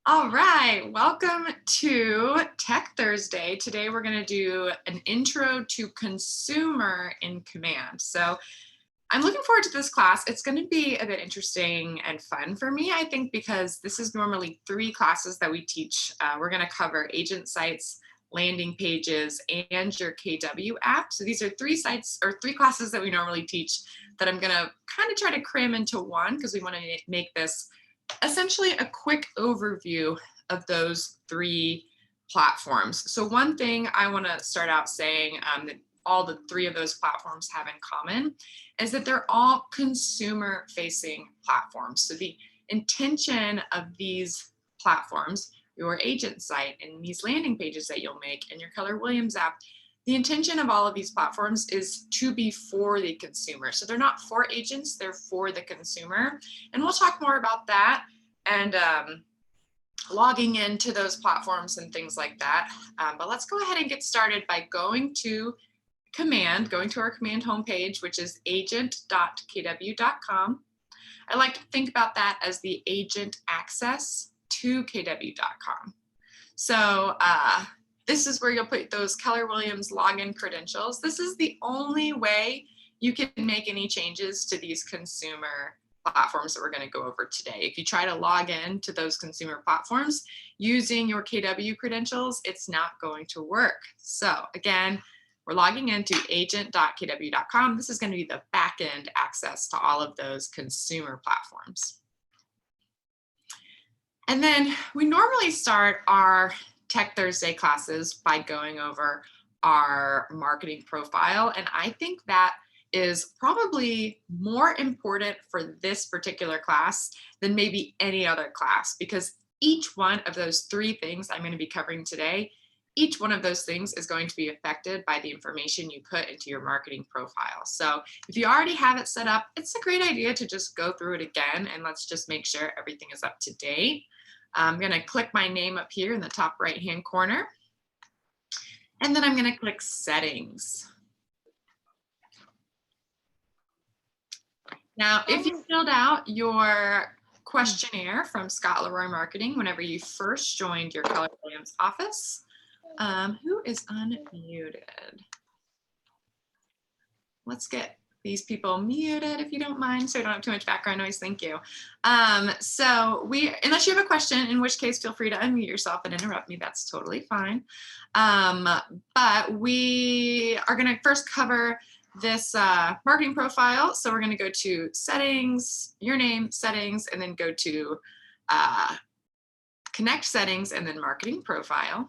All right, welcome to Tech Thursday. Today we're going to do an intro to consumer in command. So I'm looking forward to this class. It's going to be a bit interesting and fun for me, I think, because this is normally 3 classes that we teach. We're going to cover agent sites, landing pages, and your KW app. So these are 3 sites or 3 classes that we normally teach that I'm going to kind of try to cram into one because we want to make this essentially a quick overview of those 3 platforms. So one thing I want to start out saying that all the 3 of those platforms have in common is that they're all consumer facing platforms. So the intention of these platforms, your agent site and these landing pages that you'll make and your Keller Williams app, the intention of all of these platforms is to be for the consumer. So they're not for agents, they're for the consumer. And we'll talk more about that and logging into those platforms and things like that. But let's go ahead and get started by going to our command homepage, which is agent.kw.com. I like to think about that as the agent access to kw.com. So this is where you'll put those Keller Williams login credentials. This is the only way you can make any changes to these consumer platforms that we're going to go over today. If you try to log in to those consumer platforms using your KW credentials, it's not going to work. So again, we're logging into agent.kw.com. This is going to be the back-end access to all of those consumer platforms. And then we normally start our Tech Thursday classes by going over our marketing profile. And I think that is probably more important for this particular class than maybe any other class, because each one of those 3 things I'm going to be covering today, each one of those things is going to be affected by the information you put into your marketing profile. So if you already have it set up, it's a great idea to just go through it again, and let's just make sure everything is up to date. I'm going to click my name up here in the top right-hand corner, and then I'm going to click Settings. Now, if you filled out your questionnaire from Scott Leroy Marketing whenever you first joined your Keller Williams office, who is unmuted? Let's get these people muted if you don't mind, so I don't have too much background noise. Thank you. So unless you have a question, in which case feel free to unmute yourself and interrupt me. That's totally fine. But we are going to first cover this marketing profile. So we're going to go to Settings, Your Name, Settings, and then go to Connect Settings, and then Marketing Profile.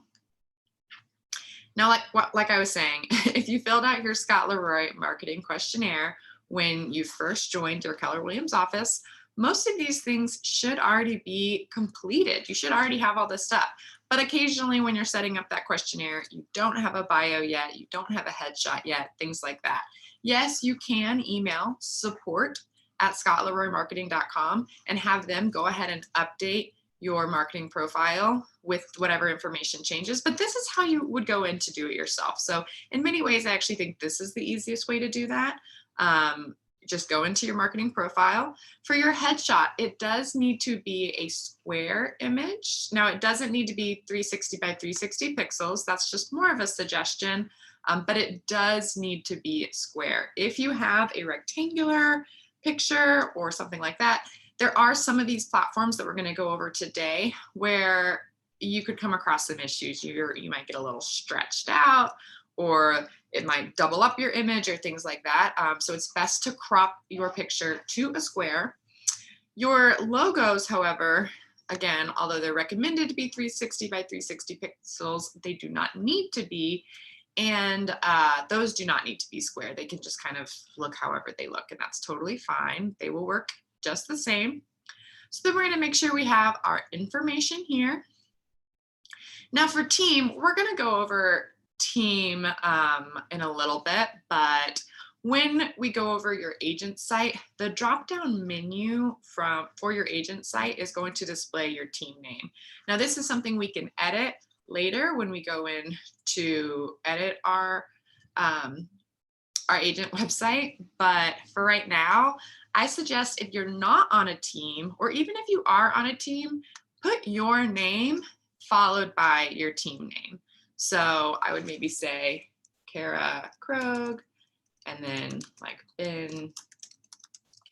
Now, like I was saying, if you filled out your Scott Leroy Marketing questionnaire when you first joined your Keller Williams office, most of these things should already be completed. You should already have all this stuff. But occasionally when you're setting up that questionnaire, you don't have a bio yet, you don't have a headshot yet, things like that. Yes, you can email support@scottleroymarketing.com and have them go ahead and update your marketing profile with whatever information changes, but this is how you would go in to do it yourself. So in many ways, I actually think this is the easiest way to do that. Just go into your marketing profile. For your headshot, it does need to be a square image. Now, it doesn't need to be 360 by 360 pixels. That's just more of a suggestion, but it does need to be square. If you have a rectangular picture or something like that, there are some of these platforms that we're going to go over today where you could come across some issues. You might get a little stretched out, or it might double up your image or things like that. So it's best to crop your picture to a square. Your logos, however, again, although they're recommended to be 360 by 360 pixels, they do not need to be. And those do not need to be square. They can just kind of look however they look, and that's totally fine. They will work just the same. So then we're going to make sure we have our information here. Now for team, we're going to go over team in a little bit, but when we go over your agent site, the drop-down menu for your agent site is going to display your team name. Now this is something we can edit later when we go in to edit our agent website, but for right now, I suggest if you're not on a team, or even if you are on a team, put your name followed by your team name. So I would maybe say Kara Krog, and then like Ben,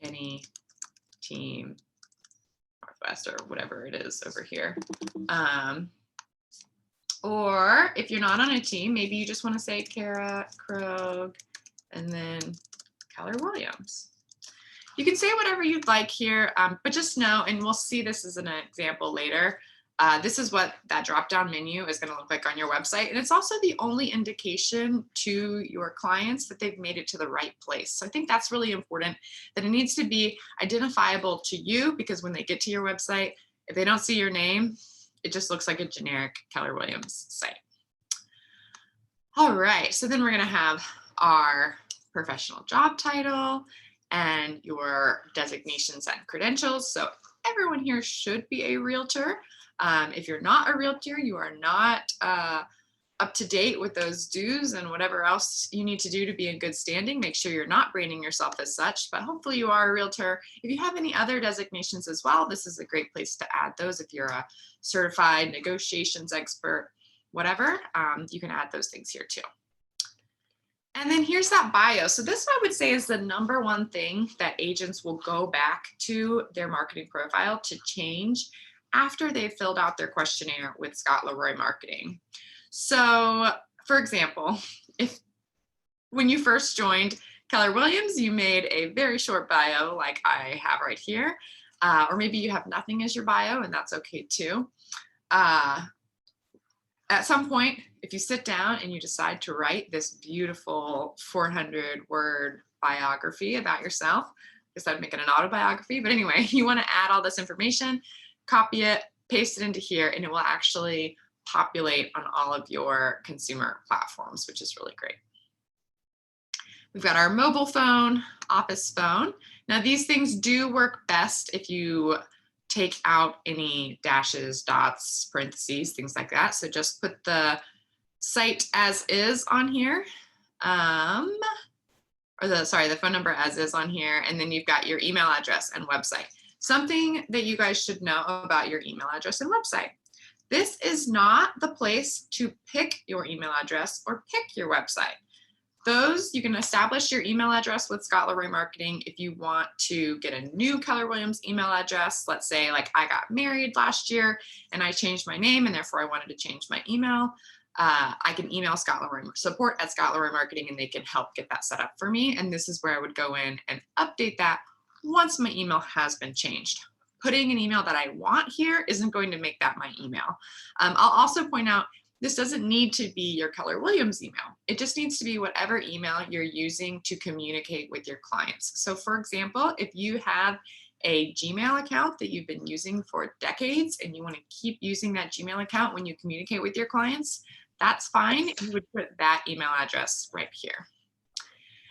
Kenny, team, Northwest, or whatever it is over here. Or if you're not on a team, maybe you just want to say Kara Krog and then Keller Williams. You can say whatever you'd like here, but just know, and we'll see this as an example later, this is what that drop-down menu is going to look like on your website. And it's also the only indication to your clients that they've made it to the right place. So I think that's really important, that it needs to be identifiable to you, because when they get to your website, if they don't see your name, it just looks like a generic Keller Williams site. All right, so then we're going to have our professional job title and your designations and credentials. So everyone here should be a realtor. If you're not a realtor, you are not up to date with those dues and whatever else you need to do to be in good standing. Make sure you're not branding yourself as such, but hopefully you are a realtor. If you have any other designations as well, this is a great place to add those. If you're a certified negotiations expert, whatever, you can add those things here too. And then here's that bio. So this, I would say, is the number one thing that agents will go back to their marketing profile to change after they've filled out their questionnaire with Scott Leroy Marketing. So for example, when you first joined Keller Williams, you made a very short bio like I have right here, or maybe you have nothing as your bio, and that's okay too. At some point, if you sit down and you decide to write this beautiful 400-word biography about yourself, I guess I'd make it an autobiography, but anyway, you want to add all this information, copy it, paste it into here, and it will actually populate on all of your consumer platforms, which is really great. We've got our mobile phone, office phone. Now these things do work best if you take out any dashes, dots, parentheses, things like that. So just put the site as is on here, or the phone number as is on here, and then you've got your email address and website. Something that you guys should know about your email address and website. This is not the place to pick your email address or pick your website. Those, you can establish your email address with Scott Leroy Marketing. If you want to get a new Keller Williams email address, let's say like I got married last year and I changed my name and therefore I wanted to change my email, I can email Scott Leroy support at Scott Leroy Marketing and they can help get that set up for me. And this is where I would go in and update that once my email has been changed. Putting an email that I want here isn't going to make that my email. I'll also point out, this doesn't need to be your Keller Williams email. It just needs to be whatever email you're using to communicate with your clients. So for example, if you have a Gmail account that you've been using for decades and you want to keep using that Gmail account when you communicate with your clients, that's fine. You would put that email address right here.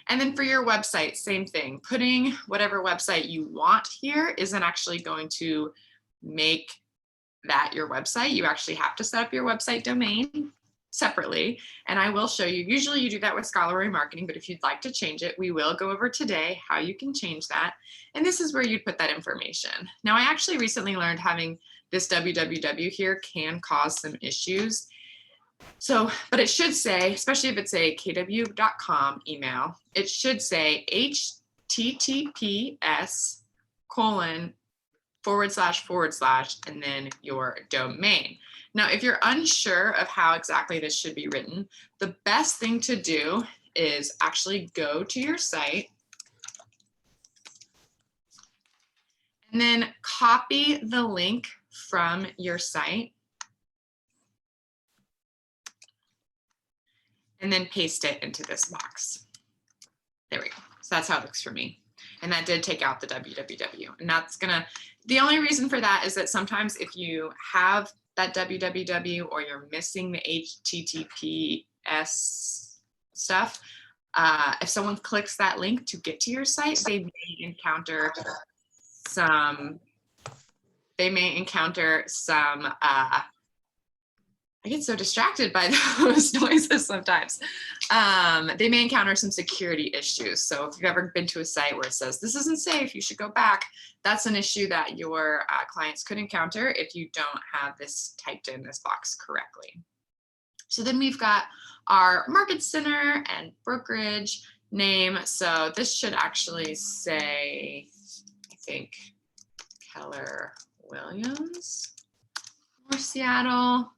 And then for your website, same thing. Putting whatever website you want here isn't actually going to make that your website. You actually have to set up your website domain separately. And I will show you, usually you do that with Scott Leroy Marketing, but if you'd like to change it, we will go over today how you can change that. And this is where you'd put that information. Now, I actually recently learned having this www here can cause some issues. So, but it should say, especially if it's a kw.com email, it should say https:// and then your domain. Now, if you're unsure of how exactly this should be written, the best thing to do is actually go to your site and then copy the link from your site and then paste it into this box. There we go. So that's how it looks for me. And that did take out the www. And that's gonna, the only reason for that is that sometimes if you have that www or you're missing the HTTPS stuff, if someone clicks that link to get to your site, they may encounter some I get so distracted by those noises sometimes. They may encounter some security issues. So if you've ever been to a site where it says, this isn't safe, you should go back, that's an issue that your clients could encounter if you don't have this typed in this box correctly. So then we've got our market center and brokerage name. So this should actually say, I think, Keller Williams, North Seattle.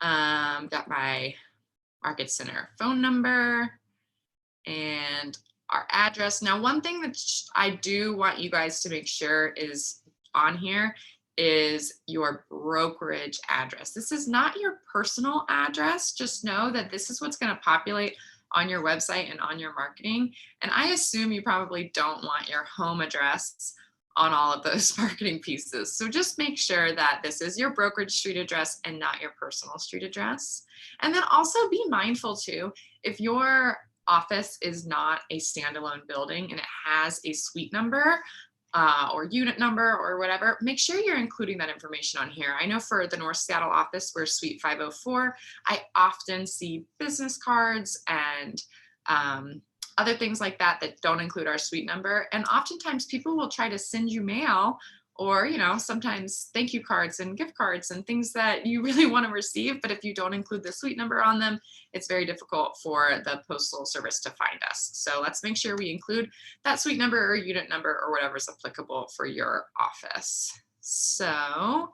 Got my market center phone number and our address. Now, one thing that I do want you guys to make sure is on here is your brokerage address. This is not your personal address. Just know that this is what's going to populate on your website and on your marketing. And I assume you probably don't want your home address on all of those marketing pieces. So just make sure that this is your brokerage street address and not your personal street address. And then also be mindful too, if your office is not a standalone building and it has a suite number or unit number or whatever, make sure you're including that information on here. I know for the North Seattle office, we're suite 504. I often see business cards and other things like that that don't include our suite number. And oftentimes people will try to send you mail or, you know, sometimes thank you cards and gift cards and things that you really want to receive. But if you don't include the suite number on them, it's very difficult for the postal service to find us. So let's make sure we include that suite number or unit number or whatever is applicable for your office. So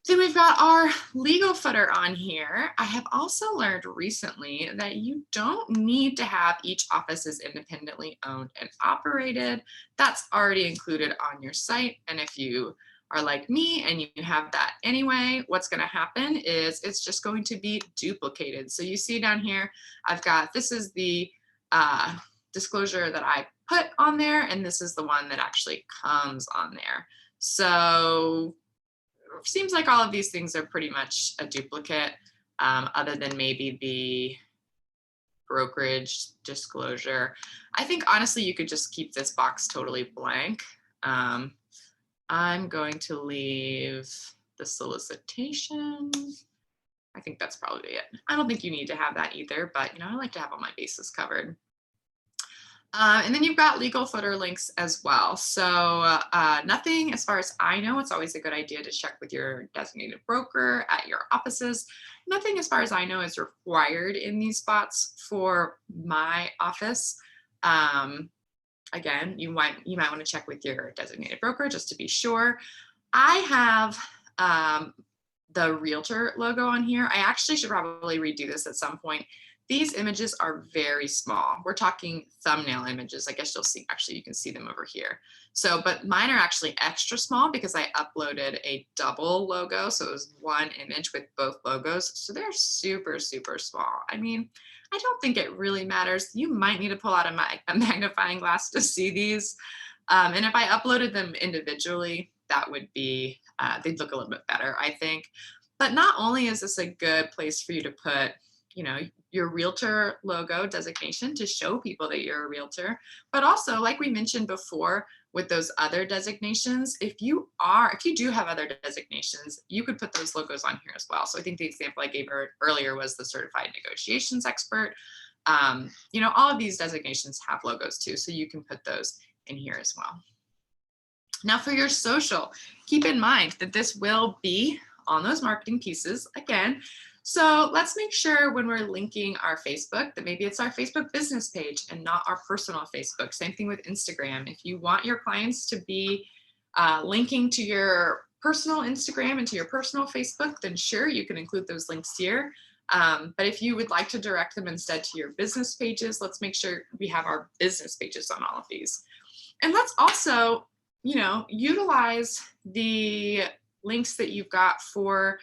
then we've got our legal footer on here. I have also learned recently that you don't need to have each office is independently owned and operated. That's already included on your site. And if you are like me and you have that anyway, what's going to happen is it's just going to be duplicated. So you see down here, I've got, this is the disclosure that I put on there, and this is the one that actually comes on there. So seems like all of these things are pretty much a duplicate, other than maybe the brokerage disclosure. I think honestly, you could just keep this box totally blank. I'm going to leave the solicitation. I think that's probably it. I don't think you need to have that either, but you know, I like to have all my bases covered. And then you've got legal footer links as well. So nothing as far as I know, it's always a good idea to check with your designated broker at your offices. Nothing as far as I know is required in these spots for my office. Again, you might want to check with your designated broker just to be sure. I have the realtor logo on here. I actually should probably redo this at some point. These images are very small. We're talking thumbnail images. I guess you'll see, actually you can see them over here. So, but mine are actually extra small because I uploaded a double logo. So it was one image with both logos. So they're super, super small. I mean, I don't think it really matters. You might need to pull out a magnifying glass to see these. And if I uploaded them individually, that would be, they'd look a little bit better, I think. But not only is this a good place for you to put, you know, your realtor logo designation to show people that you're a realtor, but also like we mentioned before with those other designations, if you do have other designations, you could put those logos on here as well. So I think the example I gave earlier was the certified negotiations expert. You know, all of these designations have logos too, so you can put those in here as well. Now for your social, keep in mind that this will be on those marketing pieces again. So let's make sure when we're linking our Facebook that maybe it's our Facebook business page and not our personal Facebook. Same thing with Instagram. If you want your clients to be linking to your personal Instagram and to your personal Facebook, then sure, you can include those links here. But if you would like to direct them instead to your business pages, let's make sure we have our business pages on all of these. And let's also, you know, utilize the links that you've got for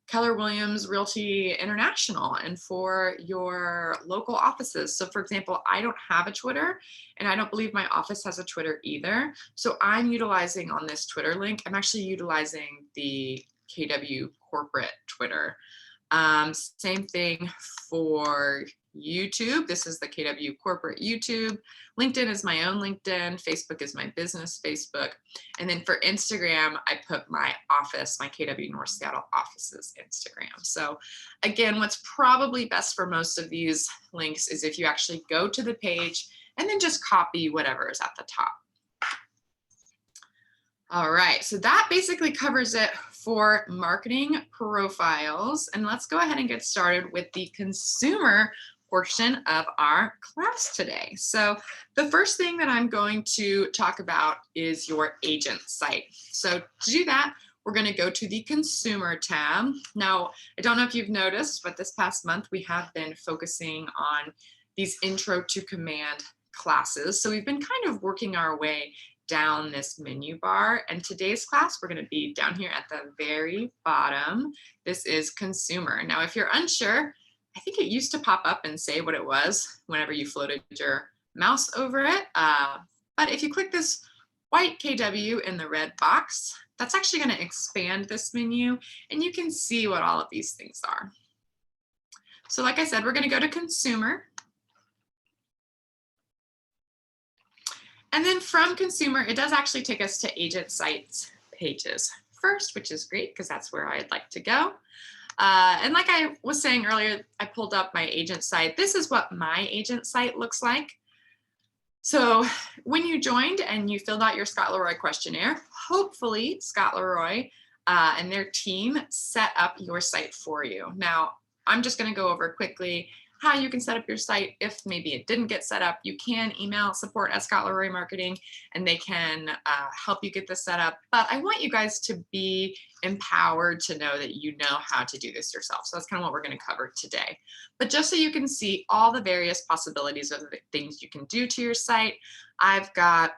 Keller Williams Realty International and for your local offices. So for example, I don't have a Twitter and I don't believe my office has a Twitter either. So I'm utilizing on this Twitter link, I'm actually utilizing the KW corporate Twitter. Same thing for YouTube. This is the KW corporate YouTube. LinkedIn is my own LinkedIn. Facebook is my business Facebook. And then for Instagram, I put my office, my KW North Seattle office's Instagram. So again, what's probably best for most of these links is if you actually go to the page and then just copy whatever is at the top. All right, so that basically covers it for marketing profiles. And let's go ahead and get started with the consumer portion of our class today. So the first thing that I'm going to talk about is your agent site. So to do that, we're going to go to the consumer tab. Now, I don't know if you've noticed, but this past month we have been focusing on these intro to command classes. So we've been kind of working our way down this menu bar, and today's class we're going to be down here at the very bottom. This is consumer. Now if you're unsure, I think it used to pop up and say what it was whenever you floated your mouse over it, but if you click this white KW in the red box, that's actually going to expand this menu and you can see what all of these things are. So like I said, we're going to go to consumer. And then from consumer, it does actually take us to agent sites pages first, which is great because that's where I'd like to go. And like I was saying earlier, I pulled up my agent site. This is what my agent site looks like. So when you joined and you filled out your Scott Leroy questionnaire, hopefully Scott Leroy and their team set up your site for you. Now, I'm just going to go over quickly how you can set up your site. If maybe it didn't get set up, you can email support@Scott-Leroy Marketing and they can help you get this set up. But I want you guys to be empowered to know that you know how to do this yourself. So that's kind of what we're going to cover today. But just so you can see all the various possibilities of the things you can do to your site, I've got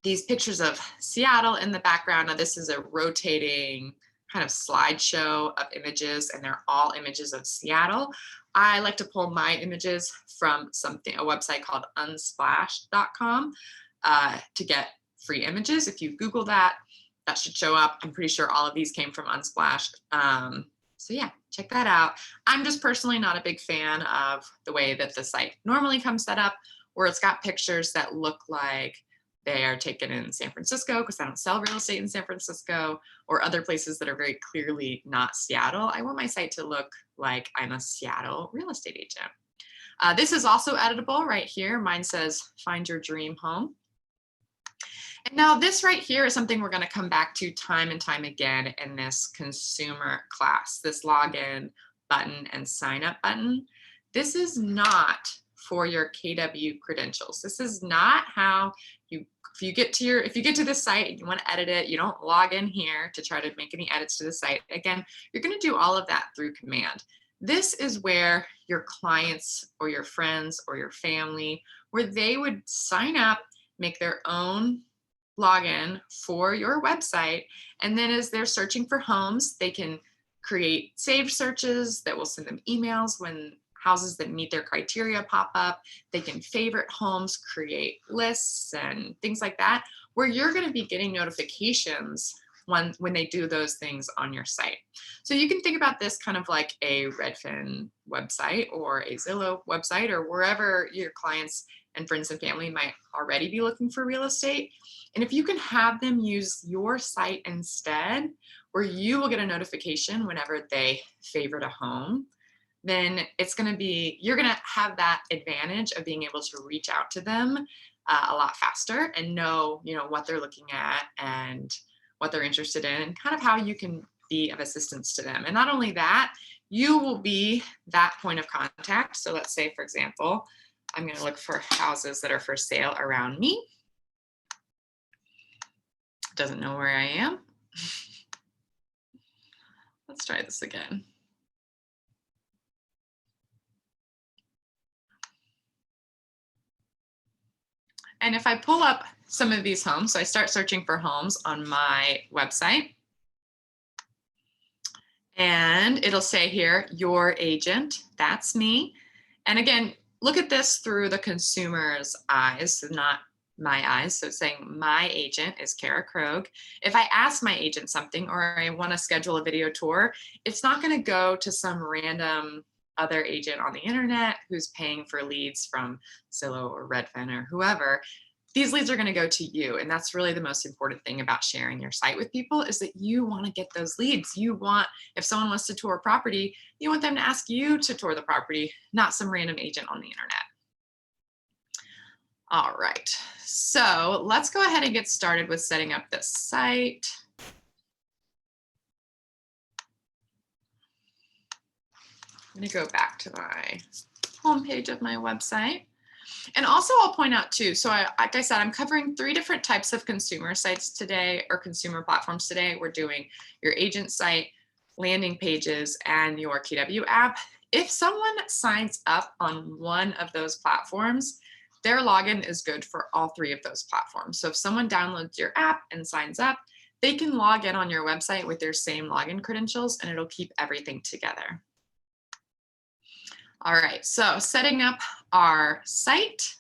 these pictures of Seattle in the background. Now this is a rotating kind of slideshow of images and they're all images of Seattle. I like to pull my images from a website called unsplash.com to get free images. If you Google that, that should show up. I'm pretty sure all of these came from Unsplash. So yeah, check that out. I'm just personally not a big fan of the way that the site normally comes set up, where it's got pictures that look like they are taken in San Francisco because I don't sell real estate in San Francisco, or other places that are very clearly not Seattle. I want my site to look like I'm a Seattle real estate agent. This is also editable right here. Mine says, find your dream home. And now this right here is something we're going to come back to time and time again in this consumer class, this login button and sign up button. This is not for your KW credentials. This is not how if you get to this site and you want to edit it, you don't log in here to try to make any edits to the site. Again, you're going to do all of that through command. This is where your clients or your friends or your family, where they would sign up, make their own login for your website, and then as they're searching for homes, they can create saved searches that will send them emails when houses that meet their criteria pop up. They can favorite homes, create lists and things like that, where you're going to be getting notifications when they do those things on your site. So you can think about this kind of like a Redfin website or a Zillow website, or wherever your clients and friends and family might already be looking for real estate. And if you can have them use your site instead, where you will get a notification whenever they favorite a home, then you're going to have that advantage of being able to reach out to them a lot faster and know, what they're looking at and what they're interested in and kind of how you can be of assistance to them. And not only that, you will be that point of contact. So let's say, for example, I'm going to look for houses that are for sale around me. Doesn't know where I am. Let's try this again. And if I pull up some of these homes, so I start searching for homes on my website, and it'll say here, your agent, that's me. And again, look at this through the consumer's eyes, so not my eyes. So it's saying my agent is Kara Krogh. If I ask my agent something or I want to schedule a video tour, it's not going to go to some random other agent on the internet who's paying for leads from Zillow or Redfin or whoever, these leads are going to go to you. And that's really the most important thing about sharing your site with people, is that you want to get those leads. You want, if someone wants to tour a property, you want them to ask you to tour the property, not some random agent on the internet. All right, so let's go ahead and get started with setting up this site. I'm going to go back to my homepage of my website. And also I'll point out too, so like I said, I'm covering 3 different types of consumer sites today, or consumer platforms today. We're doing your agent site, landing pages, and your KW app. If someone signs up on one of those platforms, their login is good for all 3 of those platforms. So if someone downloads your app and signs up, they can log in on your website with their same login credentials, and it'll keep everything together. All right, so setting up our site,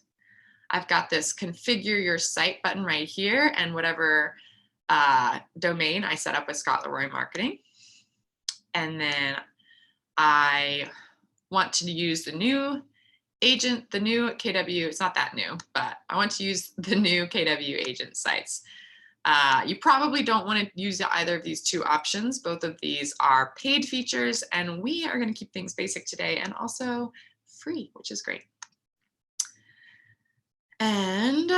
I've got this configure your site button right here, and whatever domain I set up with Scott Leroy Marketing. And then I want to use the new agent, the new KW, it's not that new, but I want to use the new KW agent sites. You probably don't want to use either of these 2 options. Both of these are paid features, and we are going to keep things basic today and also free, which is great. And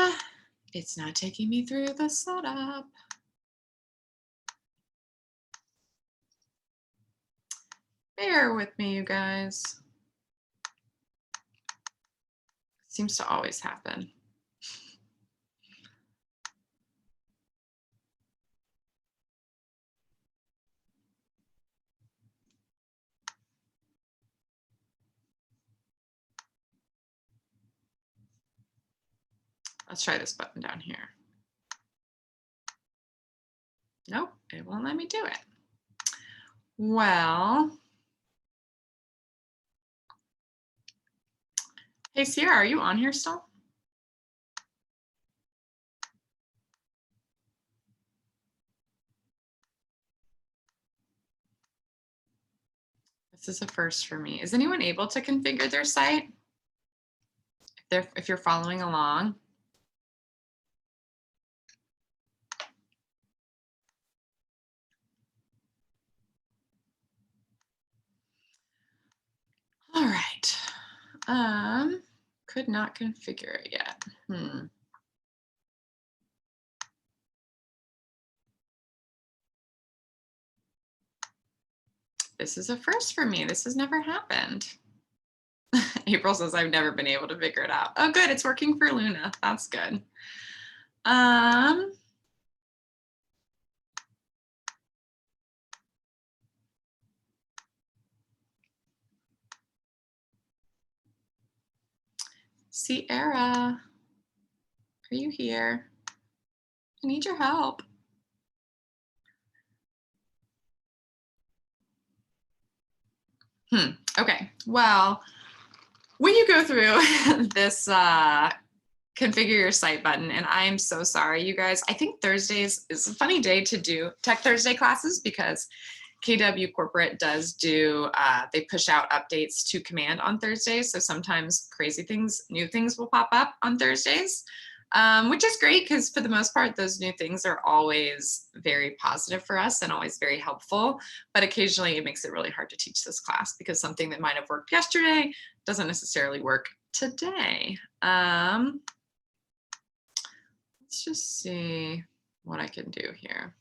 it's not taking me through the setup. Bear with me, you guys. Seems to always happen. Let's try this button down here. Nope, it won't let me do it. Well, hey Sierra, are you on here still? This is a first for me. Is anyone able to configure their site? If you're following along. All right. Could not configure it yet. This is a first for me. This has never happened. April says I've never been able to figure it out. Oh, good. It's working for Luna. That's good. Sierra, are you here? I need your help. Okay, well, when you go through this configure your site button, and I am so sorry, you guys, I think Thursdays is a funny day to do Tech Thursday classes, because KW Corporate does do, they push out updates to command on Thursdays. So sometimes crazy things, new things will pop up on Thursdays, which is great, because for the most part, those new things are always very positive for us and always very helpful. But occasionally it makes it really hard to teach this class, because something that might have worked yesterday doesn't necessarily work today. Let's just see what I can do here.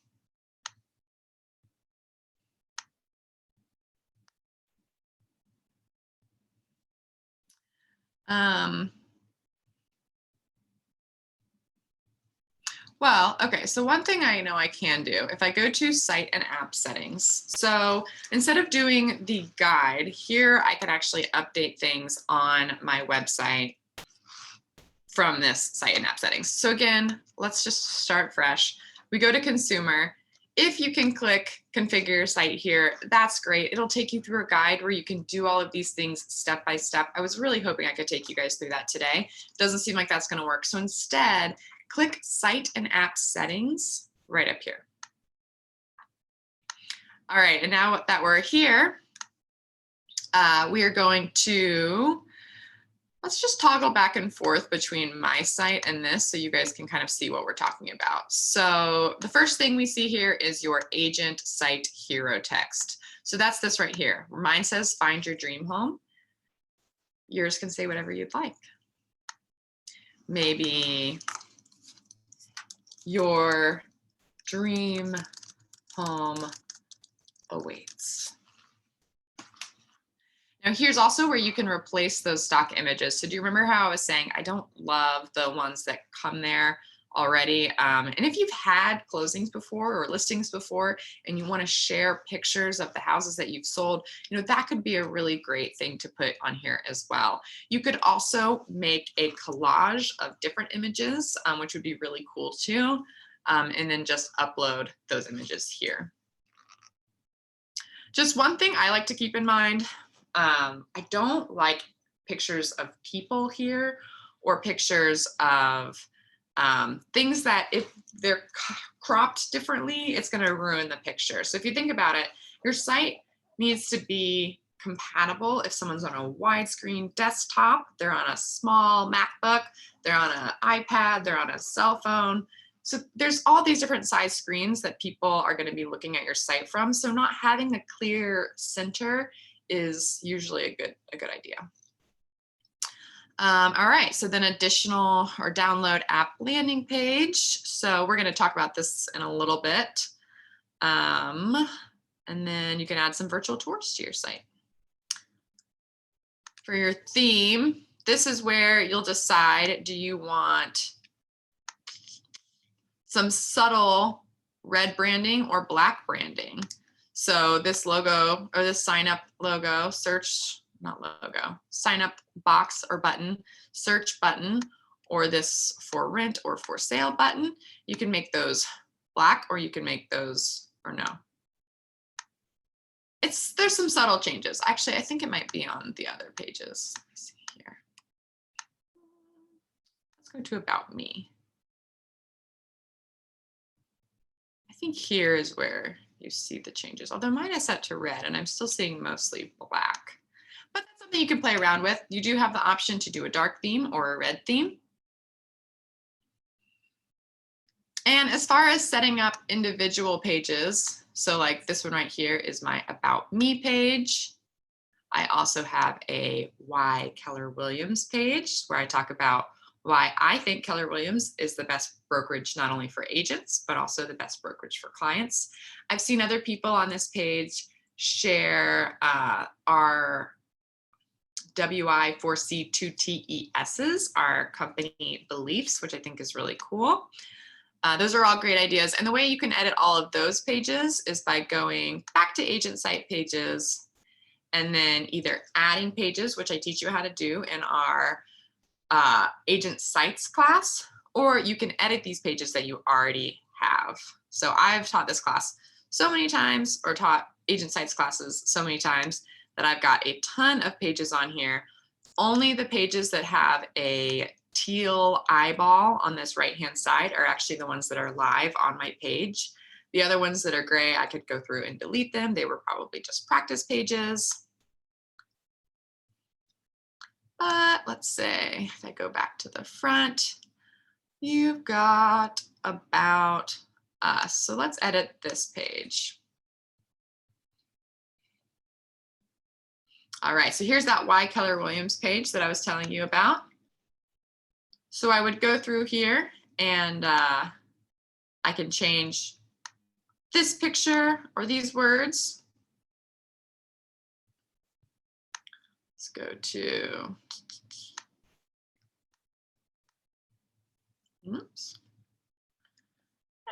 Well, okay, so one thing I know I can do, if I go to site and app settings, so instead of doing the guide here, I can actually update things on my website from this site and app settings. So again, let's just start fresh. We go to consumer. If you can click configure your site here, that's great. It'll take you through a guide where you can do all of these things step by step. I was really hoping I could take you guys through that today. Doesn't seem like that's going to work. So instead, click Site and App Settings right up here. All right, and now that we're here, we are going to, let's just toggle back and forth between my site and this so you guys can kind of see what we're talking about. So the first thing we see here is your agent site hero text. So that's this right here. Mine says find your dream home. Yours can say whatever you'd like. Maybe your dream home awaits. Now here's also where you can replace those stock images. So do you remember how I was saying, I don't love the ones that come there already. And if you've had closings before or listings before, and you want to share pictures of the houses that you've sold, that could be a really great thing to put on here as well. You could also make a collage of different images, which would be really cool too. And then just upload those images here. Just one thing I like to keep in mind, I don't like pictures of people here or pictures of things that if they're cropped differently, it's going to ruin the picture. So if you think about it, your site needs to be compatible. If someone's on a widescreen desktop, they're on a small MacBook, they're on an iPad, they're on a cell phone. So there's all these different size screens that people are going to be looking at your site from. So not having a clear center is usually a good idea. All right, so then additional or download app landing page. So we're going to talk about this in a little bit. And then you can add some virtual tours to your site. For your theme, this is where you'll decide, do you want some subtle red branding or black branding? So this logo or this sign up logo, sign up box or button, search button, or this for rent or for sale button, you can make those black or you can make those, or no. There's some subtle changes. Actually, I think it might be on the other pages. Let's see here. Let's go to About Me. I think here is where you see the changes, although mine is set to red and I'm still seeing mostly black. But that's something you can play around with. You do have the option to do a dark theme or a red theme. And as far as setting up individual pages, so like this one right here is my About Me page. I also have a Why Keller Williams page where I talk about why I think Keller Williams is the best brokerage, not only for agents, but also the best brokerage for clients. I've seen other people on this page share our WI4C2TESs, our company beliefs, which I think is really cool. Those are all great ideas. And the way you can edit all of those pages is by going back to agent site pages and then either adding pages, which I teach you how to do in our agent sites class, or you can edit these pages that you already have. So I've taught this class so many times, or taught agent sites classes so many times, that I've got a ton of pages on here. Only the pages that have a teal eyeball on this right-hand side are actually the ones that are live on my page. The other ones that are gray, I could go through and delete them. They were probably just practice pages. But let's say if I go back to the front, you've got About Us. So let's edit this page. All right, so here's that Why Keller Williams page that I was telling you about. So I would go through here and I can change this picture or these words. Let's go to, oops.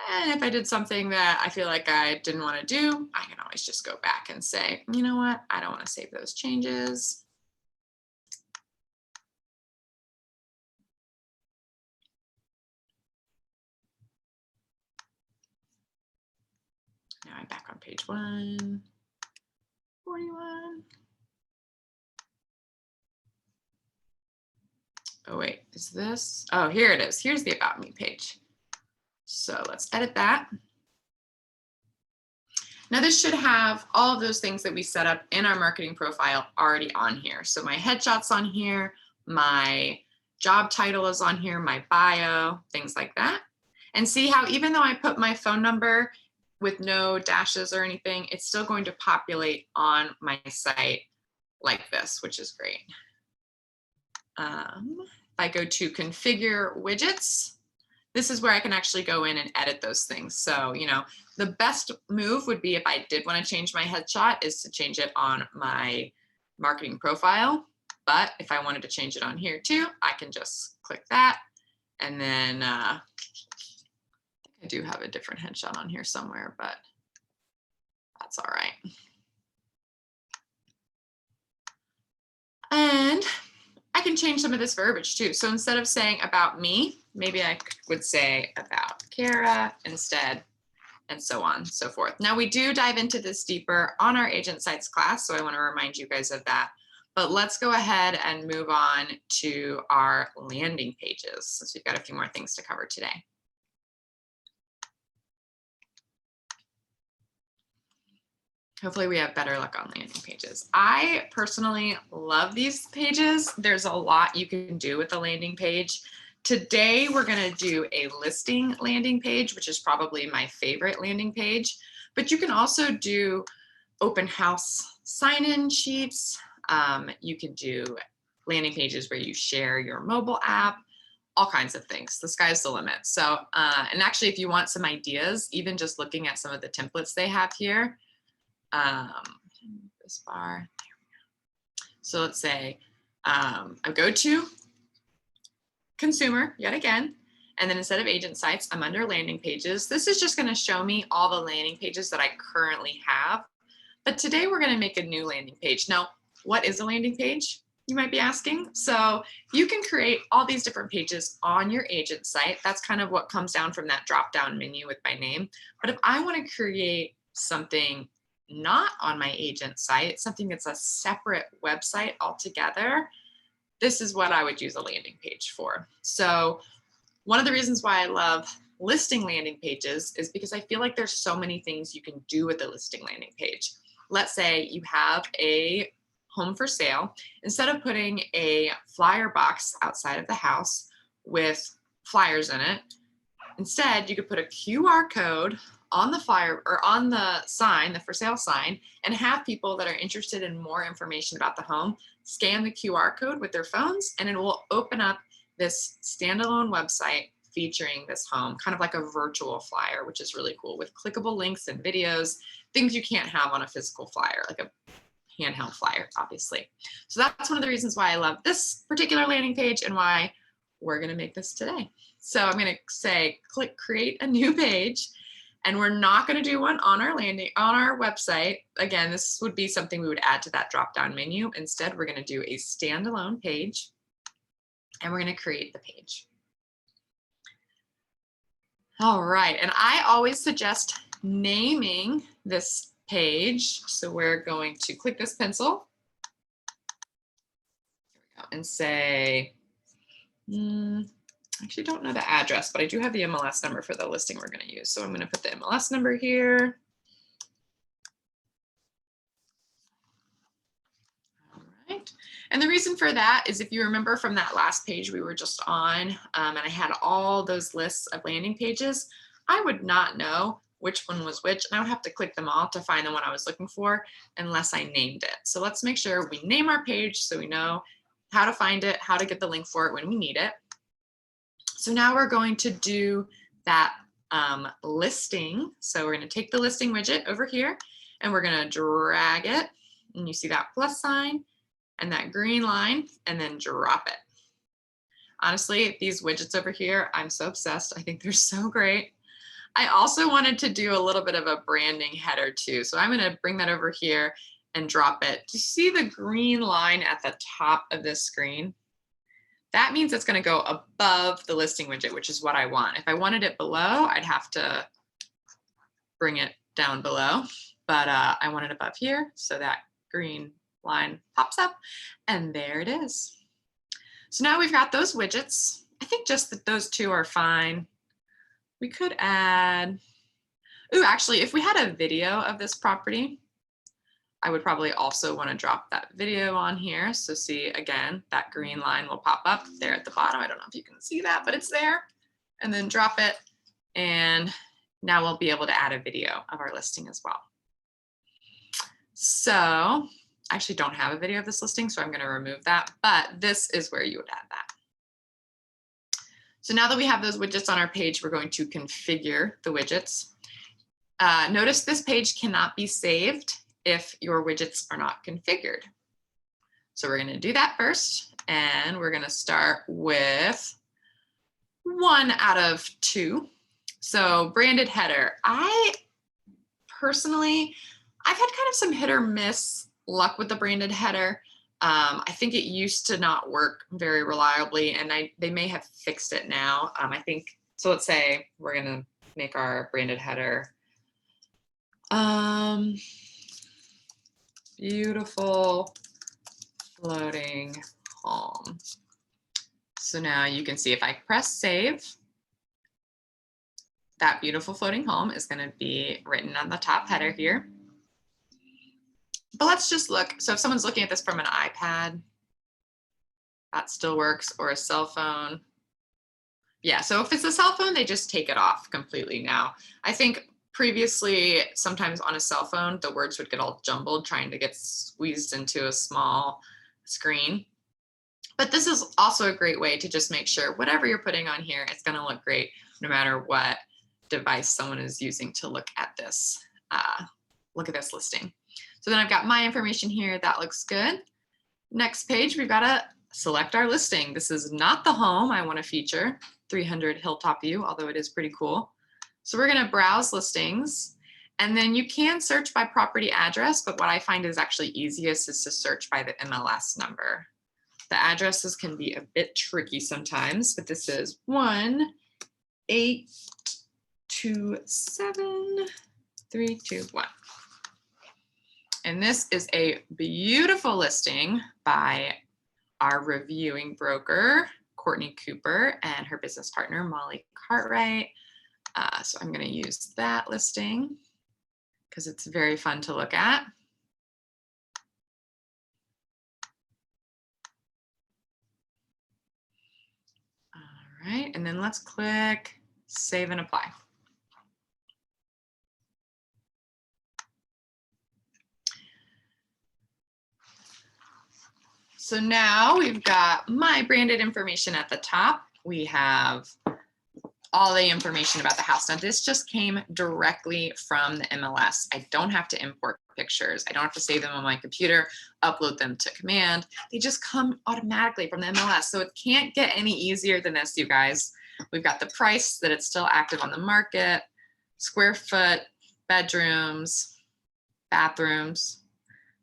And if I did something that I feel like I didn't want to do, I can always just go back and say, you know what, I don't want to save those changes. Now I'm back on page 141. Oh wait, is this? Oh, here it is. Here's the About Me page. So let's edit that. Now this should have all of those things that we set up in our marketing profile already on here. So my headshot's on here, my job title is on here, my bio, things like that. And see how even though I put my phone number with no dashes or anything, it's still going to populate on my site like this, which is great. If I go to configure widgets, this is where I can actually go in and edit those things. So, you know, the best move would be if I did want to change my headshot is to change it on my marketing profile. But if I wanted to change it on here too, I can just click that. And then I do have a different headshot on here somewhere, but that's all right. And I can change some of this verbiage too. So instead of saying about me, maybe I would say about Kara instead, and so on and so forth. Now we do dive into this deeper on our agent sites class, so I want to remind you guys of that. But let's go ahead and move on to our landing pages, since we've got a few more things to cover today. Hopefully we have better luck on landing pages. I personally love these pages. There's a lot you can do with a landing page. Today, we're going to do a listing landing page, which is probably my favorite landing page. But you can also do open house sign-in sheets. You can do landing pages where you share your mobile app, all kinds of things. The sky's the limit. So, and actually, if you want some ideas, even just looking at some of the templates they have here, this bar. So let's say I go to consumer yet again, and then instead of agent sites, I'm under landing pages. This is just going to show me all the landing pages that I currently have. But today we're going to make a new landing page. Now, what is a landing page? You might be asking. So you can create all these different pages on your agent site. That's kind of what comes down from that drop-down menu with my name. But if I want to create something not on my agent site, something that's a separate website altogether, this is what I would use a landing page for. So one of the reasons why I love listing landing pages is because I feel like there's so many things you can do with a listing landing page. Let's say you have a home for sale. Instead of putting a flyer box outside of the house with flyers in it, instead you could put a QR code on the flyer or on the sign, the for sale sign, and have people that are interested in more information about the home scan the QR code with their phones, and it will open up this standalone website featuring this home, kind of like a virtual flyer, which is really cool with clickable links and videos, things you can't have on a physical flyer, like a handheld flyer, obviously. So that's one of the reasons why I love this particular landing page and why we're going to make this today. So I'm going to say, click create a new page. And we're not going to do one on our website. Again, this would be something we would add to that drop-down menu. Instead, we're going to do a standalone page, and we're going to create the page. All right, and I always suggest naming this page. So we're going to click this pencil. Here we go, and say, I actually don't know the address, but I do have the MLS number for the listing we're going to use. So I'm going to put the MLS number here. All right. And the reason for that is if you remember from that last page we were just on, and I had all those lists of landing pages, I would not know which one was which, and I would have to click them all to find the one I was looking for unless I named it. So let's make sure we name our page so we know how to find it, how to get the link for it when we need it. So now we're going to do that listing. So we're going to take the listing widget over here and we're going to drag it. And you see that plus sign and that green line, and then drop it. Honestly, these widgets over here, I'm so obsessed. I think they're so great. I also wanted to do a little bit of a branding header too. So I'm going to bring that over here and drop it. Do you see the green line at the top of this screen? That means it's going to go above the listing widget, which is what I want. If I wanted it below, I'd have to bring it down below, but I want it above here. So that green line pops up, and there it is. So now we've got those widgets. I think just that those two are fine. We could add, Ooh, actually, if we had a video of this property, I would probably also want to drop that video on here. So see, again, that green line will pop up there at the bottom. I don't know if you can see that, but it's there. And then drop it. And now we'll be able to add a video of our listing as well. So I actually don't have a video of this listing, so I'm going to remove that. But this is where you would add that. So now that we have those widgets on our page, we're going to configure the widgets. Notice this page cannot be saved if your widgets are not configured. So we're going to do that first, and we're going to start with 1 out of 2. So branded header. I personally, I've had kind of some hit or miss luck with the branded header. I think it used to not work very reliably, and they may have fixed it now. I think, so let's say we're going to make our branded header beautiful floating home. So now you can see if I press save, that beautiful floating home is going to be written on the top header here. But let's just look. So if someone's looking at this from an iPad, that still works, or a cell phone. Yeah, so if it's a cell phone, they just take it off completely now. I think previously, sometimes on a cell phone, the words would get all jumbled trying to get squeezed into a small screen. But this is also a great way to just make sure whatever you're putting on here, it's going to look great no matter what device someone is using to look at this listing. So then I've got my information here. That looks good. Next page, we've got to select our listing. This is not the home I want to feature, 300 Hilltop View, although it is pretty cool. So we're going to browse listings, and then you can search by property address, but what I find is actually easiest is to search by the MLS number. The addresses can be a bit tricky sometimes, but this is 1827321. And this is a beautiful listing by our reviewing broker, Courtney Cooper, and her business partner, Molly Cartwright. So I'm going to use that listing because it's very fun to look at. All right, and then let's click Save and Apply. So now we've got my branded information at the top. We have all the information about the house. Now this just came directly from the MLS. I don't have to import pictures. I don't have to save them on my computer, upload them to command. They just come automatically from the MLS. So it can't get any easier than this, you guys. We've got the price, that it's still active on the market, square foot, bedrooms, bathrooms.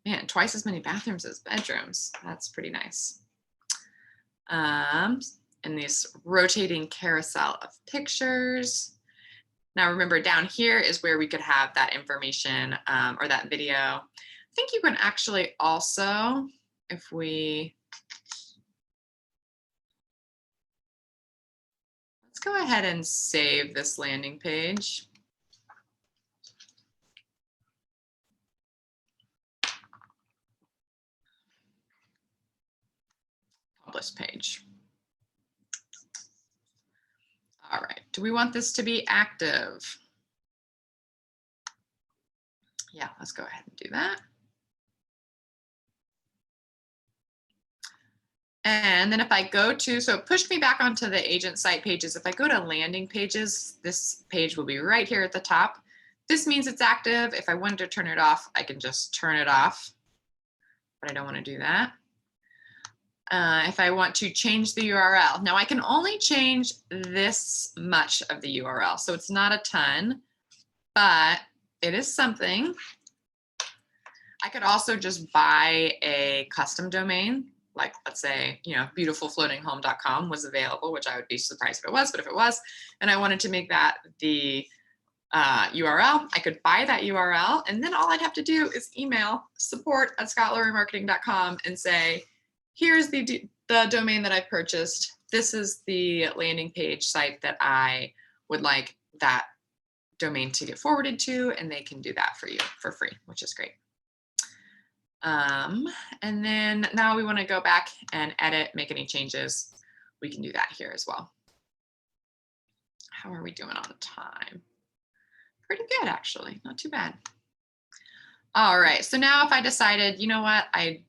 Man, twice as many bathrooms as bedrooms. That's pretty nice. And this rotating carousel of pictures. Now remember, down here is where we could have that information or that video. I think you can actually also, if we, let's go ahead and save this landing page. Publish page. All right, do we want this to be active? Yeah, let's go ahead and do that. And then if I go to, so it pushed me back onto the agent site pages. If I go to landing pages, this page will be right here at the top. This means it's active. If I wanted to turn it off, I can just turn it off, but I don't want to do that. If I want to change the URL. Now I can only change this much of the URL, so it's not a ton, but it is something. I could also just buy a custom domain, like let's say, beautifulfloatinghome.com was available, which I would be surprised if it was, but if it was, and I wanted to make that the URL, I could buy that URL, and then all I'd have to do is email support@scottlowerymarketing.com and say, here's the domain that I've purchased. This is the landing page site that I would like that domain to get forwarded to, and they can do that for you for free, which is great. And then now we want to go back and edit, make any changes. We can do that here as well. How are we doing on time? Pretty good, actually, not too bad. All right, so now if I decided, you know what, I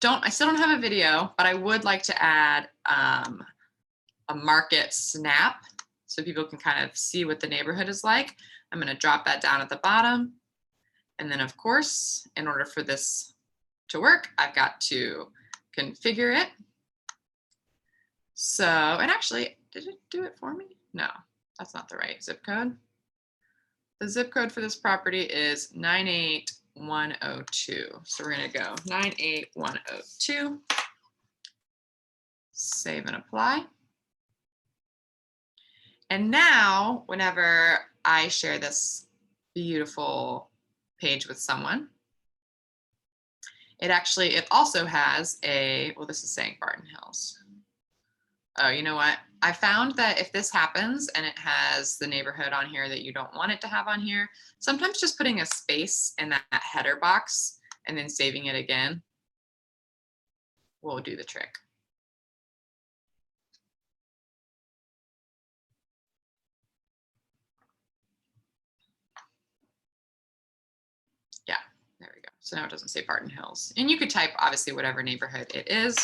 still don't have a video, but I would like to add a market snap so people can kind of see what the neighborhood is like. I'm going to drop that down at the bottom. And then, of course, in order for this to work, I've got to configure it. So, and actually, did it do it for me? No, that's not the right zip code. The zip code for this property is 98102. So we're going to go 98102. Save and apply. And now, whenever I share this beautiful page with someone, it also has a, well, this is saying Barton Hills. Oh, you know what? I found that if this happens and it has the neighborhood on here that you don't want it to have on here, sometimes just putting a space in that header box and then saving it again will do the trick. Yeah, there we go. So now it doesn't say Barton Hills. And you could type obviously whatever neighborhood it is,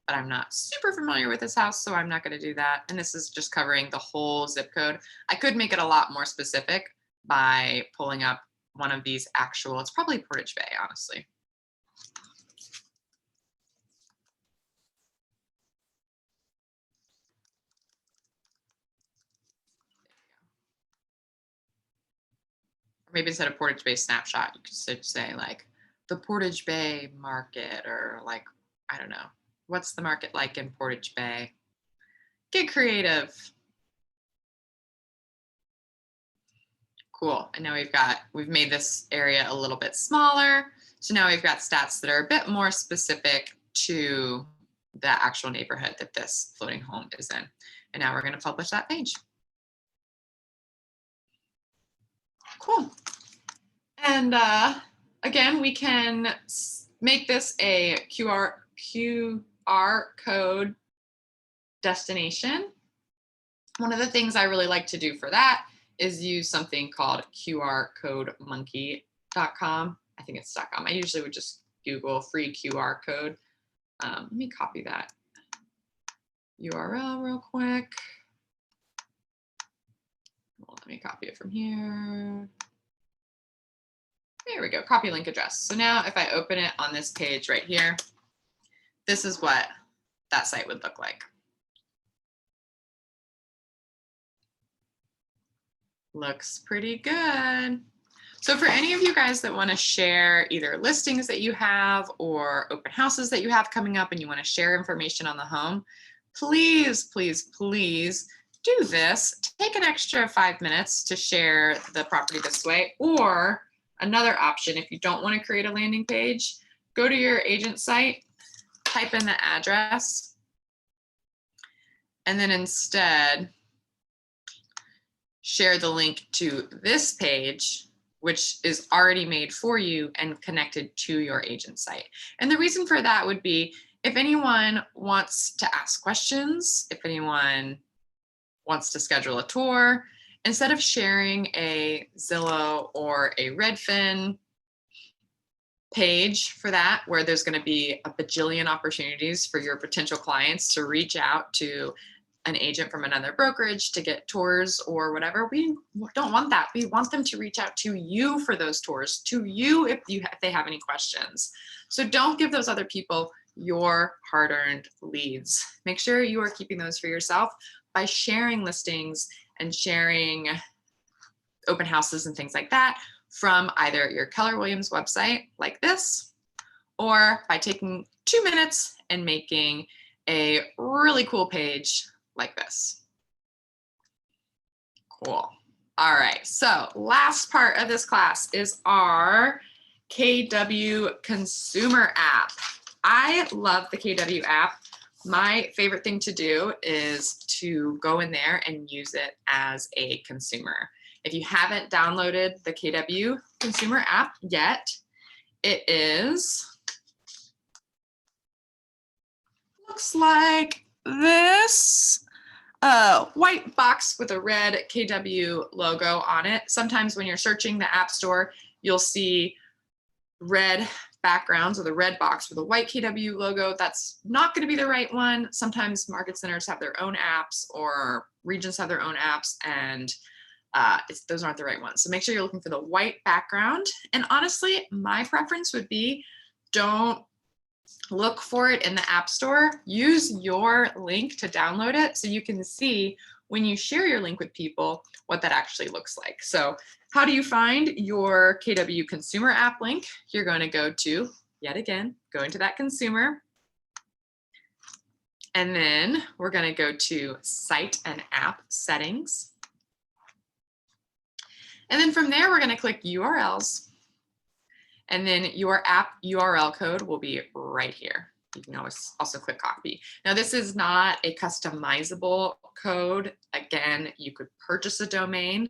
but I'm not super familiar with this house, so I'm not going to do that. And this is just covering the whole zip code. I could make it a lot more specific by pulling up one of these actual, it's probably Portage Bay, honestly. Or maybe instead of Portage Bay snapshot, you could say like the Portage Bay market, or like, I don't know. What's the market like in Portage Bay? Get creative. Cool. And now we've made this area a little bit smaller. So now we've got stats that are a bit more specific to the actual neighborhood that this floating home is in. And now we're going to publish that page. Cool. And again, we can make this a QR code destination. One of the things I really like to do for that is use something called qrcodemonkey.com. I think it's .com. I usually would just Google free QR code. Let me copy that URL real quick. Well, let me copy it from here. There we go, copy link address. So now if I open it on this page right here, this is what that site would look like. Looks pretty good. So for any of you guys that want to share either listings that you have or open houses that you have coming up and you want to share information on the home, please, please, please do this. Take an extra 5 minutes to share the property this way. Or another option, if you don't want to create a landing page, go to your agent site, type in the address, and then instead share the link to this page, which is already made for you and connected to your agent site. And the reason for that would be if anyone wants to ask questions, if anyone wants to schedule a tour, instead of sharing a Zillow or a Redfin page for that, where there's going to be a bajillion opportunities for your potential clients to reach out to an agent from another brokerage to get tours or whatever. We don't want that. We want them to reach out to you for those tours, to you if they have any questions. So don't give those other people your hard-earned leads. Make sure you are keeping those for yourself by sharing listings and sharing open houses and things like that from either your Keller Williams website like this, or by taking 2 minutes and making a really cool page like this. Cool. All right, so last part of this class is our KW consumer app. I love the KW app. My favorite thing to do is to go in there and use it as a consumer. If you haven't downloaded the KW consumer app yet, it looks like this. White box with a red KW logo on it. Sometimes when you're searching the App Store, you'll see red backgrounds with a red box with a white KW logo. That's not going to be the right one. Sometimes market centers have their own apps or regions have their own apps, and those aren't the right ones. So make sure you're looking for the white background. And honestly, my preference would be don't look for it in the App Store. Use your link to download it so you can see when you share your link with people what that actually looks like. So how do you find your KW consumer app link? You're going to go to, yet again, go into that consumer. And then we're going to go to Site and App Settings. And then from there, we're going to click URLs. And then your app URL code will be right here. You can always also click copy. Now, this is not a customizable code. Again, you could purchase a domain,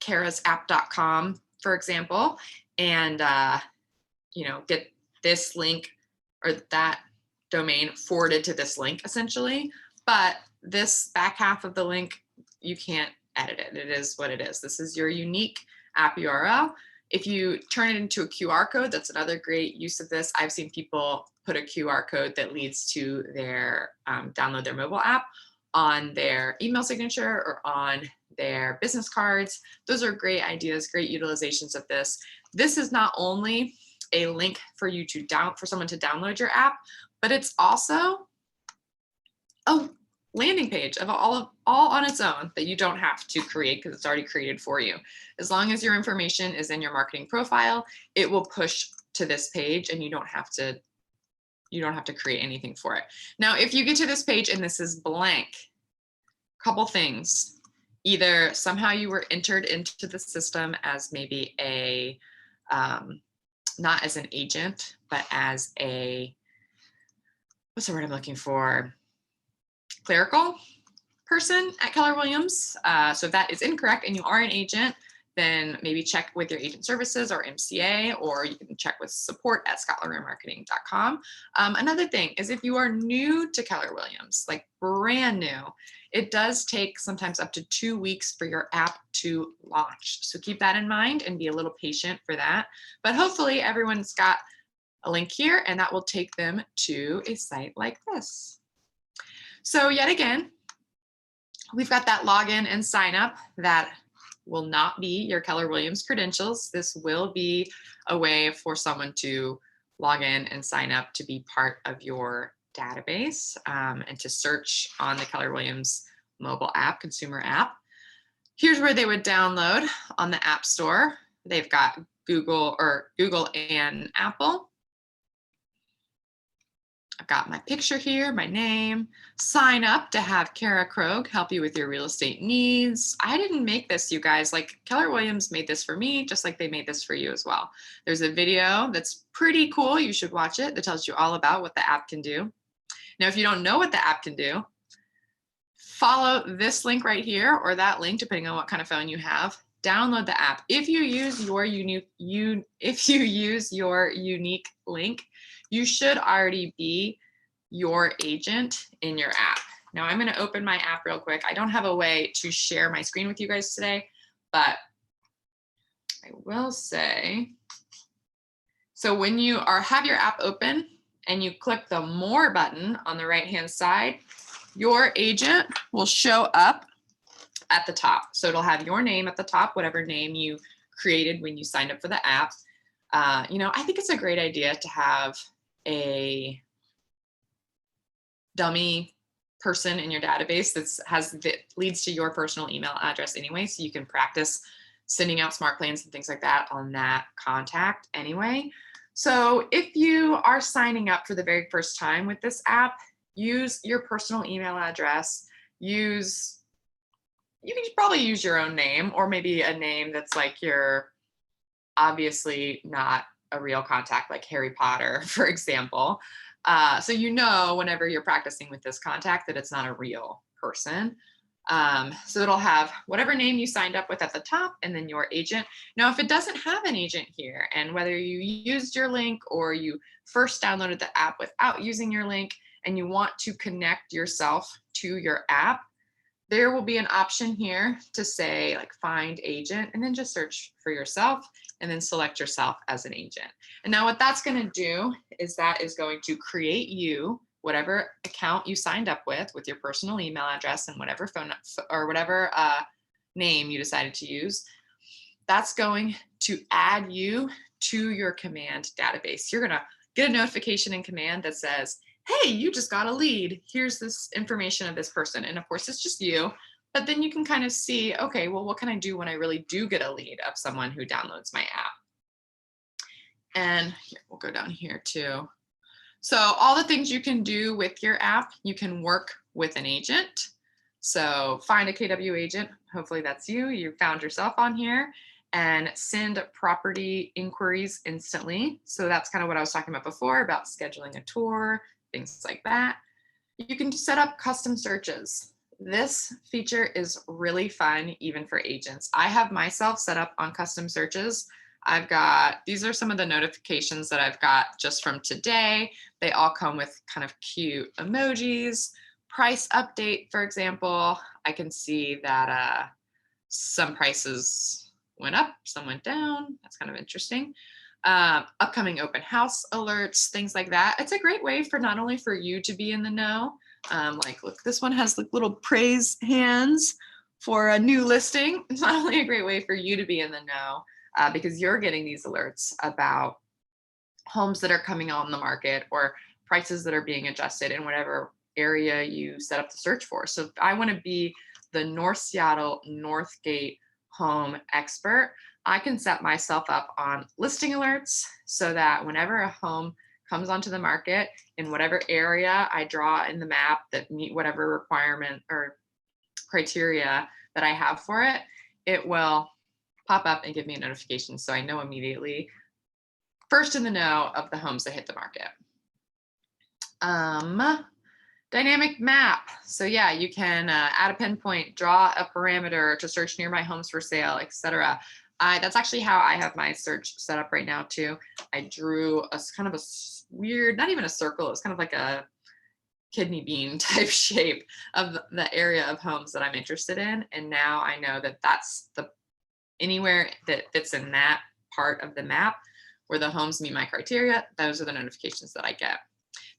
karasapp.com, for example, and get this link or that domain forwarded to this link, essentially. But this back half of the link, you can't edit it. It is what it is. This is your unique app URL. If you turn it into a QR code, that's another great use of this. I've seen people put a QR code that leads to their download their mobile app on their email signature or on their business cards. Those are great ideas, great utilizations of this. This is not only a link for you to for someone to download your app, but it's also a landing page of all on its own that you don't have to create because it's already created for you. As long as your information is in your marketing profile, it will push to this page and you don't have to create anything for it. Now, if you get to this page and this is blank, couple things. Either somehow you were entered into the system as maybe a, not as an agent, but as a, what's the word I'm looking for? Clerical person at Keller Williams. So if that is incorrect and you are an agent, then maybe check with your agent services or MCA, or you can check with support@scotlandmarketing.com. Another thing is if you are new to Keller Williams, like brand new, it does take sometimes up to 2 weeks for your app to launch. So keep that in mind and be a little patient for that. But hopefully everyone's got a link here and that will take them to a site like this. So yet again, we've got that login and sign up. That will not be your Keller Williams credentials. This will be a way for someone to log in and sign up to be part of your database and to search on the Keller Williams mobile app, consumer app. Here's where they would download on the App Store. They've got Google and Apple. I've got my picture here, my name, sign up to have Kara Krogh help you with your real estate needs. I didn't make this, you guys. Like Keller Williams made this for me, just like they made this for you as well. There's a video that's pretty cool. You should watch it. That tells you all about what the app can do. Now, if you don't know what the app can do, follow this link right here or that link, depending on what kind of phone you have. Download the app. If you use your unique link, you should already be your agent in your app. Now I'm going to open my app real quick. I don't have a way to share my screen with you guys today, but I will say, so when you have your app open and you click the More button on the right-hand side, your agent will show up at the top. So it'll have your name at the top, whatever name you created when you signed up for the app. I think it's a great idea to have a dummy person in your database that leads to your personal email address anyway, so you can practice sending out smart plans and things like that on that contact anyway. So if you are signing up for the very first time with this app, use your personal email address. You can probably use your own name, or maybe a name that's like you're obviously not a real contact, like Harry Potter, for example. So whenever you're practicing with this contact that it's not a real person. So it'll have whatever name you signed up with at the top and then your agent. Now, if it doesn't have an agent here, and whether you used your link or you first downloaded the app without using your link and you want to connect yourself to your app, there will be an option here to say like find agent and then just search for yourself and then select yourself as an agent. And now what that's going to do is that is going to create you whatever account you signed up with your personal email address and whatever phone or whatever name you decided to use. That's going to add you to your command database. You're going to get a notification in command that says, hey, you just got a lead. Here's this information of this person. And of course, it's just you. But then you can kind of see, okay, well, what can I do when I really do get a lead of someone who downloads my app? And here, we'll go down here too. So all the things you can do with your app, you can work with an agent. So find a KW agent. Hopefully that's you. You found yourself on here, and send property inquiries instantly. So that's kind of what I was talking about before about scheduling a tour, things like that. You can set up custom searches. This feature is really fun, even for agents. I have myself set up on custom searches. These are some of the notifications that I've got just from today. They all come with kind of cute emojis. Price update, for example, I can see that some prices went up, some went down. That's kind of interesting. Upcoming open house alerts, things like that. It's a great way for not only for you to be in the know, like look, this one has like little praise hands for a new listing. It's not only a great way for you to be in the know, because you're getting these alerts about homes that are coming on the market or prices that are being adjusted in whatever area you set up the search for. So if I want to be the North Seattle Northgate home expert, I can set myself up on listing alerts so that whenever a home comes onto the market in whatever area I draw in the map that meet whatever requirement or criteria that I have for it, it will pop up and give me a notification. So I know immediately, first in the know of the homes that hit the market. Dynamic map. So yeah, you can add a pinpoint, draw a parameter to search nearby homes for sale, etc. That's actually how I have my search set up right now too. I drew a kind of a weird, not even a circle, it's kind of like a kidney bean type shape of the area of homes that I'm interested in. And now I know that that's anywhere that fits in that part of the map where the homes meet my criteria, those are the notifications that I get.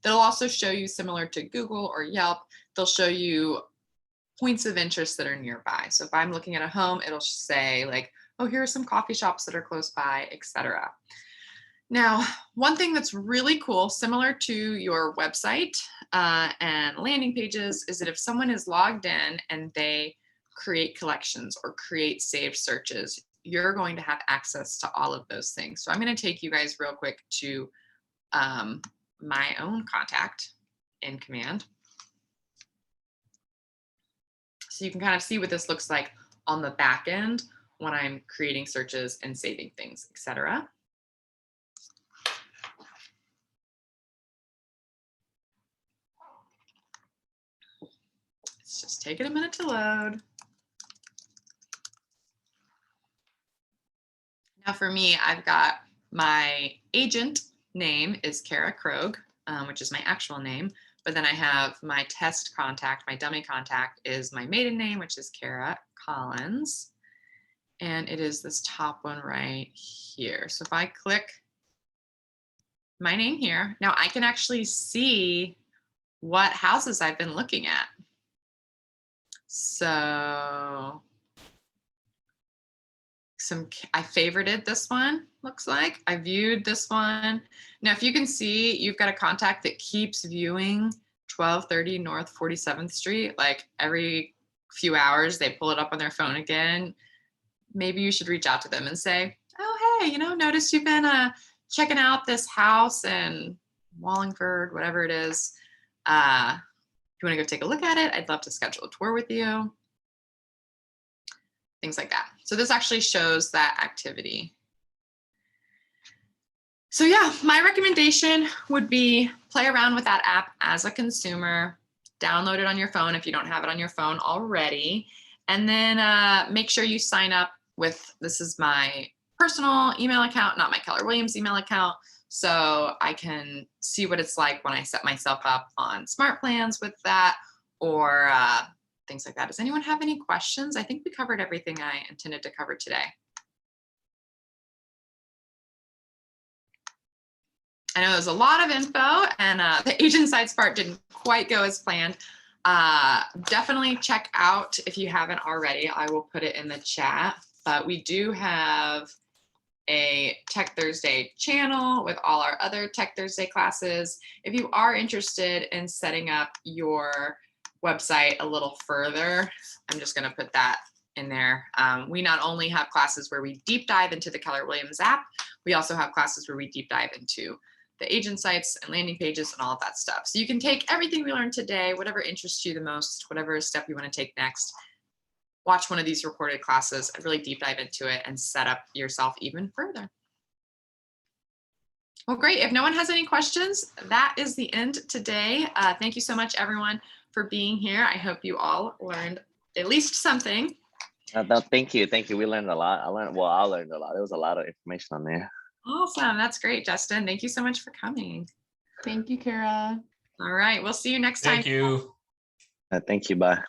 They'll also show you, similar to Google or Yelp, they'll show you points of interest that are nearby. So if I'm looking at a home, it'll say like, oh, here are some coffee shops that are close by, etc. Now, one thing that's really cool, similar to your website and landing pages, is that if someone is logged in and they create collections or create saved searches, you're going to have access to all of those things. So I'm going to take you guys real quick to my own contact in command. So you can kind of see what this looks like on the back end when I'm creating searches and saving things, etc. It's just taking a minute to load. Now for me, I've got my agent name is Kara Krogh, which is my actual name. But then I have my test contact, my dummy contact is my maiden name, which is Kara Collins. And it is this top one right here. So if I click my name here, now I can actually see what houses I've been looking at. So I favorited this one, looks like. I viewed this one. Now, if you can see, you've got a contact that keeps viewing 1230 North 47th Street. Like every few hours, they pull it up on their phone again. Maybe you should reach out to them and say, oh, hey, noticed you've been checking out this house in Wallingford, whatever it is. If you want to go take a look at it, I'd love to schedule a tour with you. Things like that. So this actually shows that activity. So yeah, my recommendation would be play around with that app as a consumer. download it on your phone if you don't have it on your phone already. And then make sure you sign up with, this is my personal email account, not my Keller Williams email account. So I can see what it's like when I set myself up on smart plans with that, or things like that. Does anyone have any questions? I think we covered everything I intended to cover today. I know there's a lot of info, and the agent sites part didn't quite go as planned. Definitely check out if you haven't already. I will put it in the chat, but we do have a Tech Thursday channel with all our other Tech Thursday classes. If you are interested in setting up your website a little further, I'm just going to put that in there. We not only have classes where we deep dive into the Keller Williams app, we also have classes where we deep dive into the agent sites and landing pages and all of that stuff. So you can take everything we learned today, whatever interests you the most, whatever step you want to take next, watch one of these recorded classes and really deep dive into it and set up yourself even further. Well, great. If no one has any questions, that is the end today. Thank you so much, everyone, for being here. I hope you all learned at least something. No, thank you. Thank you. We learned a lot. I learned a lot. There was a lot of information on there. Awesome. That's great, Justin. Thank you so much for coming. Thank you, Kara. All right. We'll see you next time. Thank you. Thank you. Bye.